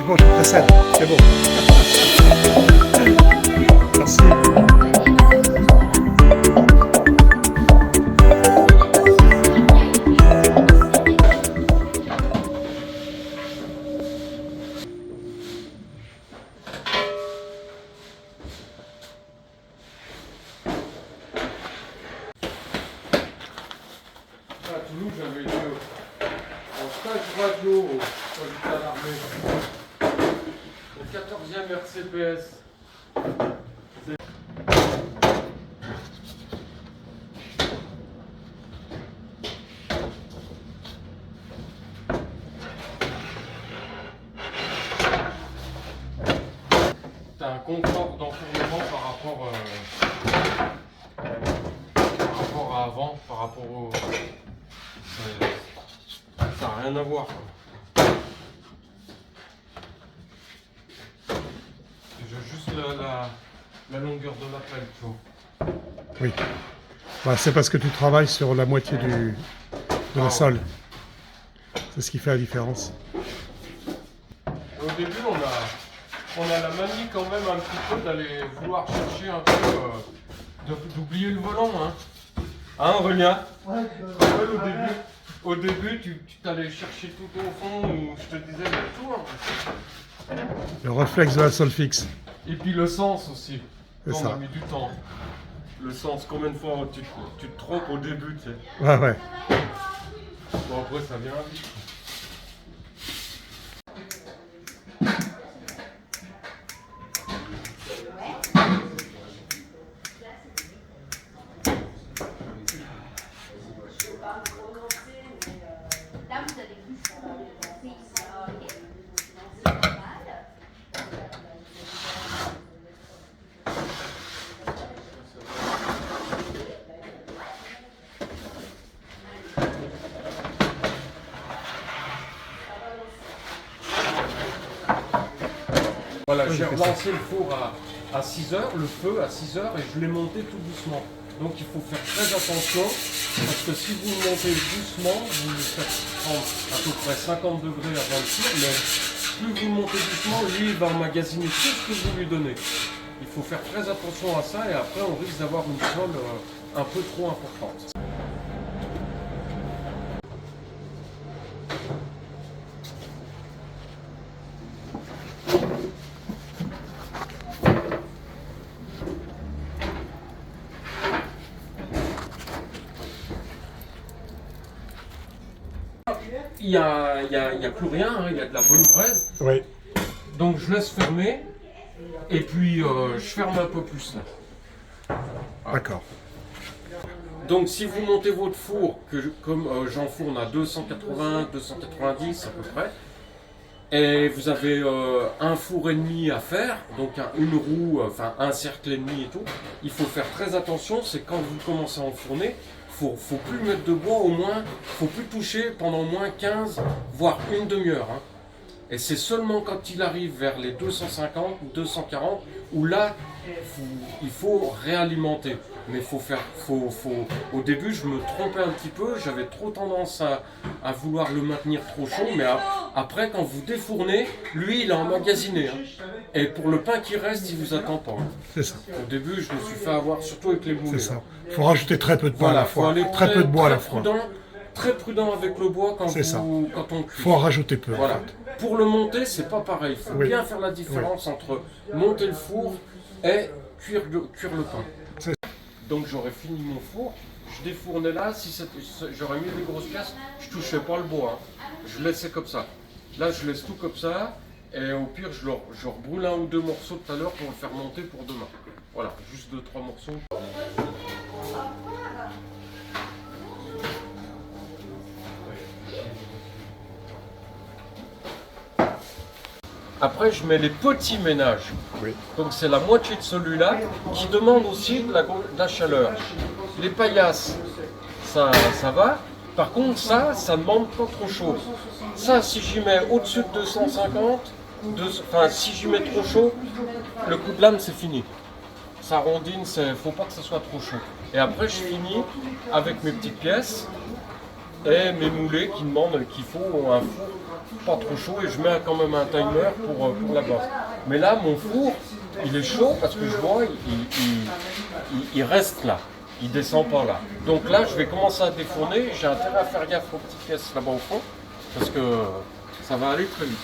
bon, je précède. C'est bon. Merci. À Toulouse, j'avais été en stage radio quand j'étais à l'armée. Au 14e RCPS. T'as un confort d'enfournement par rapport à avant, par rapport au... Ça n'a rien à voir, quoi. C'est juste la longueur de la pelle, tu vois. Oui. Bah, c'est parce que tu travailles sur la moitié de la sole. C'est ce qui fait la différence. Au début, on a la manie quand même un petit peu d'aller vouloir chercher un peu, d'oublier le volant, hein. Hein, Aurélien? Ouais, au début, tu t'allais chercher tout au fond où je te disais le tour. Le réflexe de la sole fixe. Et puis le sens aussi. C'est On ça. a mis du temps. Le sens, combien de fois tu te trompes au début, tu sais. Ouais, ouais. Bon, après, ça vient vite. Là, vous avez vu ça. Voilà, j'ai relancé le four à 6 heures, le feu à 6 heures, et je l'ai monté tout doucement. Donc il faut faire très attention, parce que si vous le montez doucement, vous le faites prendre à peu près 50 degrés avant le cuire, mais plus vous le montez doucement, lui il va emmagasiner tout ce que vous lui donnez. Il faut faire très attention à ça, et après on risque d'avoir une sole un peu trop importante. Il n'y a plus rien, hein, il y a de la bonne braise. Oui. Donc je laisse fermer et puis je ferme un peu plus là. D'accord. Donc si vous montez votre four, comme j'enfourne à 280, 290 à peu près, et vous avez un four et demi à faire, donc une roue, enfin un cercle et demi et tout, il faut faire très attention, c'est quand vous commencez à enfourner, faut plus mettre de bois au moins, faut plus toucher pendant au moins 15, voire une demi-heure. Hein. Et c'est seulement quand il arrive vers les 250, 240, où là, il faut réalimenter. Mais au début, je me trompais un petit peu, j'avais trop tendance à vouloir le maintenir trop chaud, mais après, quand vous défournez, lui, il a emmagasiné. Hein. Et pour le pain qui reste, il vous attend pas. Hein. C'est ça. Au début, je me suis fait avoir, surtout avec les moulins. C'est ça. Il faut rajouter très peu de bois Voilà, à la faut fois. aller Très peu de bois à la fois. Très prudent avec le bois quand on cuit. Il faut en rajouter peu. Voilà. En fait. Pour le monter, c'est pas pareil. Il faut Oui. bien faire la différence entre monter le four et cuire le pain. C'est- Donc j'aurais fini mon four, je défournais là, j'aurais mis des grosses pièces, je touchais pas le bois. Hein. Je laissais comme ça. Là, je laisse tout comme ça. Et au pire, je rebrûle un ou deux morceaux tout à l'heure pour le faire monter pour demain. Voilà, juste 2-3 morceaux. Après, je mets les petits ménages. Oui. Donc c'est la moitié de celui-là qui demande aussi de la chaleur. Les paillasses, ça va. Par contre, ça demande pas trop chaud. Ça, si j'y mets au-dessus de 250, si j'y mets trop chaud, le coup de lame, c'est fini. Ça rondine, faut pas que ça soit trop chaud. Et après, je finis avec mes petites pièces et mes moulets qui demandent qu'il faut un four pas trop chaud et je mets quand même un timer pour la base. Mais là, mon four, il est chaud parce que je vois, il reste là. Il descend pas là. Donc là, je vais commencer à défourner. J'ai intérêt à faire gaffe aux petites pièces là-bas au fond parce que ça va aller très vite.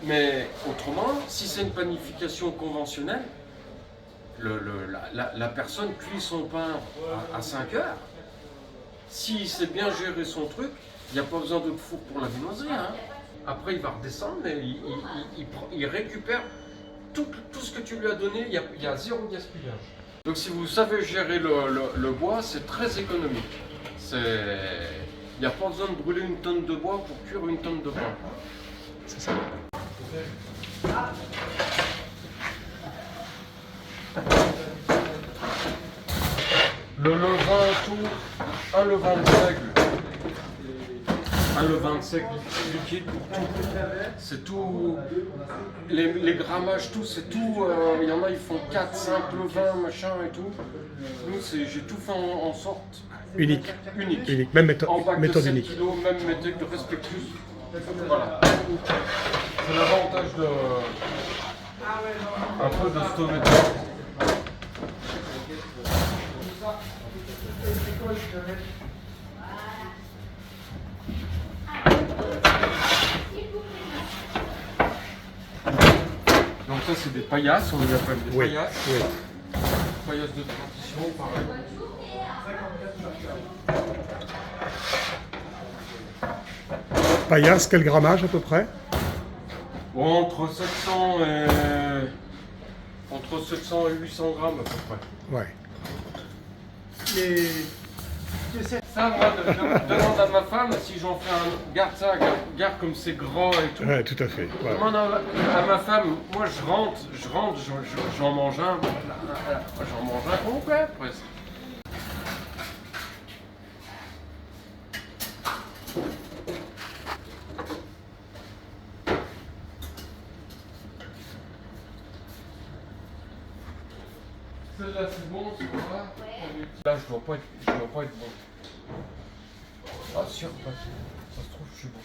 Mais autrement, si c'est une panification conventionnelle, la personne cuit son pain à 5 heures. S'il sait bien gérer son truc, il n'y a pas besoin de four pour la viennoiserie. Hein. Après, il va redescendre, mais il récupère tout ce que tu lui as donné. Il y a zéro gaspillage. Donc si vous savez gérer le bois, c'est très économique. Il n'y a pas besoin de brûler une tonne de bois pour cuire une tonne de pain. C'est ça. Le levain, tout, un levain de seigle. Un levain de seigle liquide pour tout. C'est tout. Les grammages, tout, c'est tout. Il y en a, ils font 4, 5 levains, machin et tout. Nous, j'ai tout fait en sorte. Unique. Unique. Même En bac méthode de 7 unique. kilos, même méthode de respectus. Voilà. C'est l'avantage de. Un peu de cette méthode. Donc ça c'est des paillasses, on les appelle des Oui. paillasses. Oui. Paillasses de transition, pareil. Paillasse, quel grammage à peu près? Entre 700 et 800 grammes à peu près. Ouais. Ça, moi, je demande à ma femme si j'en fais un. Garde ça, garde comme c'est grand et tout. Ouais, tout à fait. Je Ouais. demande à ma femme, moi je rentre, j'en mange un complet presque. Celle-là c'est bon, c'est bon là. Là je dois pas être bon. Ah sûr, ça se trouve je suis bon.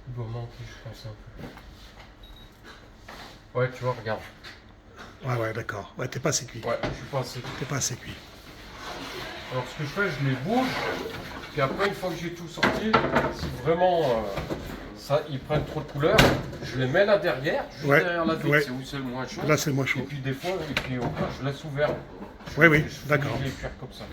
Il doit manquer je pense un peu. Ouais tu vois, regarde. Ouais, d'accord. Ouais, t'es pas assez cuit. Ouais, je suis pas assez. T'es pas assez cuit. Alors ce que je fais, je les bouge, puis après une fois que j'ai tout sorti, si vraiment ça, ils prennent trop de couleur, je les mets là derrière, juste derrière la vitre, c'est où c'est le moins chaud. Là, c'est le moins Et chaud. puis des fois, au pire, je laisse ouvert. Oui, Je d'accord. les cuire comme ça.